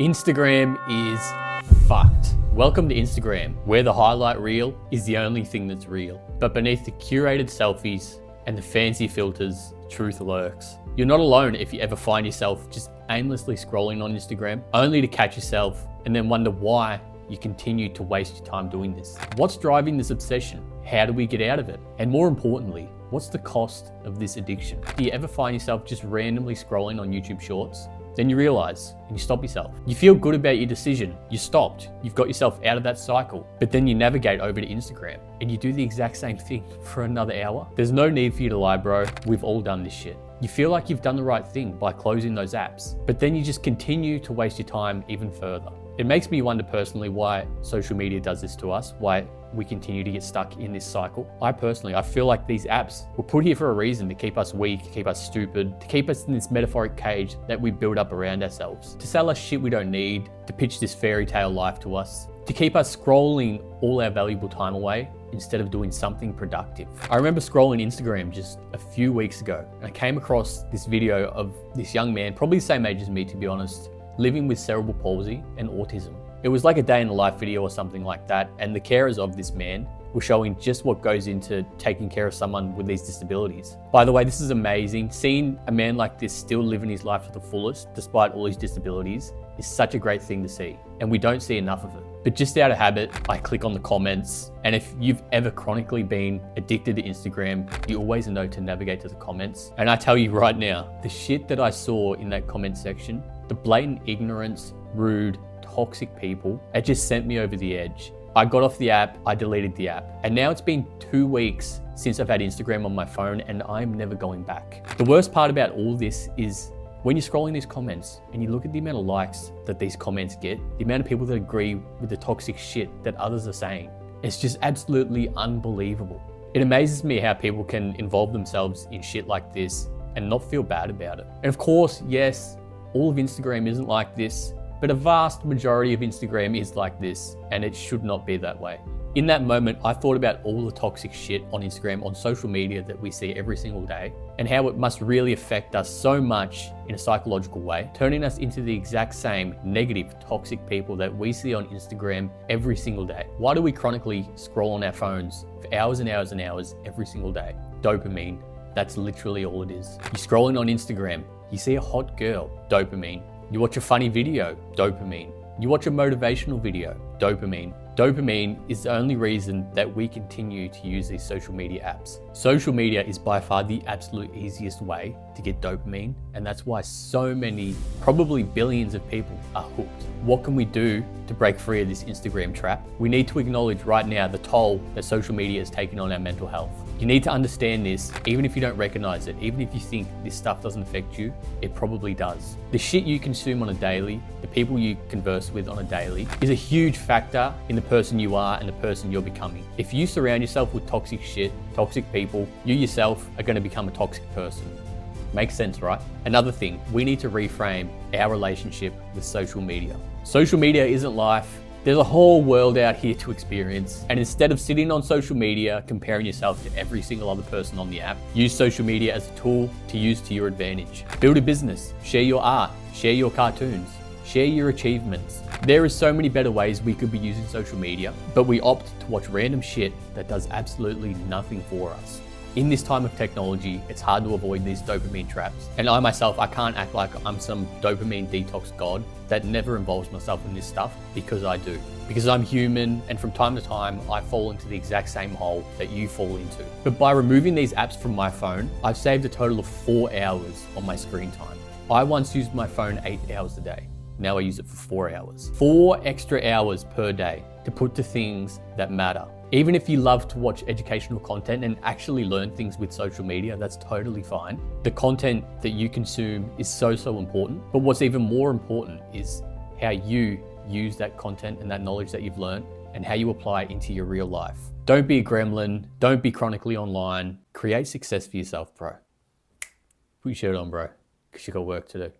Instagram is fucked. Welcome to Instagram, where the highlight reel is the only thing that's real. But beneath the curated selfies and the fancy filters, truth lurks. You're not alone if you ever find yourself just aimlessly scrolling on Instagram, only to catch yourself and then wonder why you continue to waste your time doing this. What's driving this obsession? How do we get out of it? And more importantly, what's the cost of this addiction? Do you ever find yourself just randomly scrolling on YouTube Shorts? Then you realize and you stop yourself. You feel good about your decision. You stopped. You've got yourself out of that cycle. But then you navigate over to Instagram and you do the exact same thing for another hour. There's no need for you to lie, bro. We've all done this shit. You feel like you've done the right thing by closing those apps, but then you just continue to waste your time even further. It makes me wonder personally why social media does this to us, why we continue to get stuck in this cycle. I feel like these apps were put here for a reason, to keep us weak, to keep us stupid, to keep us in this metaphoric cage that we build up around ourselves, to sell us shit we don't need, to pitch this fairy tale life to us, to keep us scrolling all our valuable time away instead of doing something productive. I remember scrolling Instagram just a few weeks ago and I came across this video of this young man, probably the same age as me to be honest, living with cerebral palsy and autism. It was like a day in the life video or something like that, and the carers of this man were showing just what goes into taking care of someone with these disabilities. By the way, this is amazing. Seeing a man like this still living his life to the fullest, despite all his disabilities, is such a great thing to see, and we don't see enough of it. But just out of habit, I click on the comments, and if you've ever chronically been addicted to Instagram, you always know to navigate to the comments. And I tell you right now, the shit that I saw in that comment section, the blatant ignorance, rude, toxic people, it just sent me over the edge. I got off the app, I deleted the app, and now it's been 2 weeks since I've had Instagram on my phone and I'm never going back. The worst part about all this is when you're scrolling these comments and you look at the amount of likes that these comments get, the amount of people that agree with the toxic shit that others are saying, it's just absolutely unbelievable. It amazes me how people can involve themselves in shit like this and not feel bad about it. And of course, yes, all of Instagram isn't like this, but a vast majority of Instagram is like this, and it should not be that way. In that moment, I thought about all the toxic shit on Instagram, on social media that we see every single day, and how it must really affect us so much in a psychological way, turning us into the exact same negative, toxic people that we see on Instagram every single day. Why do we chronically scroll on our phones for hours and hours and hours every single day? Dopamine, that's literally all it is. You're scrolling on Instagram, you see a hot girl, dopamine. You watch a funny video, dopamine. You watch a motivational video, dopamine. Dopamine is the only reason that we continue to use these social media apps. Social media is by far the absolute easiest way to get dopamine, and that's why so many, probably billions of people are hooked. What can we do to break free of this Instagram trap? We need to acknowledge right now the toll that social media is taking on our mental health. You need to understand this, even if you don't recognize it, even if you think this stuff doesn't affect you, it probably does. The shit you consume on a daily, the people you converse with on a daily, is a huge factor in the person you are and the person you're becoming. If you surround yourself with toxic shit, toxic people, you yourself are going to become a toxic person. Makes sense, right? Another thing, we need to reframe our relationship with social media. Social media isn't life. There's a whole world out here to experience. And instead of sitting on social media, comparing yourself to every single other person on the app, use social media as a tool to use to your advantage. Build a business, share your art, share your cartoons, share your achievements. There are so many better ways we could be using social media, but we opt to watch random shit that does absolutely nothing for us. In this time of technology, it's hard to avoid these dopamine traps. And I myself, I can't act like I'm some dopamine detox god that never involves myself in this stuff, because I do. Because I'm human, and from time to time, I fall into the exact same hole that you fall into. But by removing these apps from my phone, I've saved a total of 4 hours on my screen time. I once used my phone 8 hours a day. Now I use it for 4 hours. 4 extra hours per day to put to things that matter. Even if you love to watch educational content and actually learn things with social media, that's totally fine. The content that you consume is so important. But what's even more important is how you use that content and that knowledge that you've learned and how you apply it into your real life. Don't be a gremlin. Don't be chronically online. Create success for yourself, bro. Put your shirt on, bro, because you got work to do.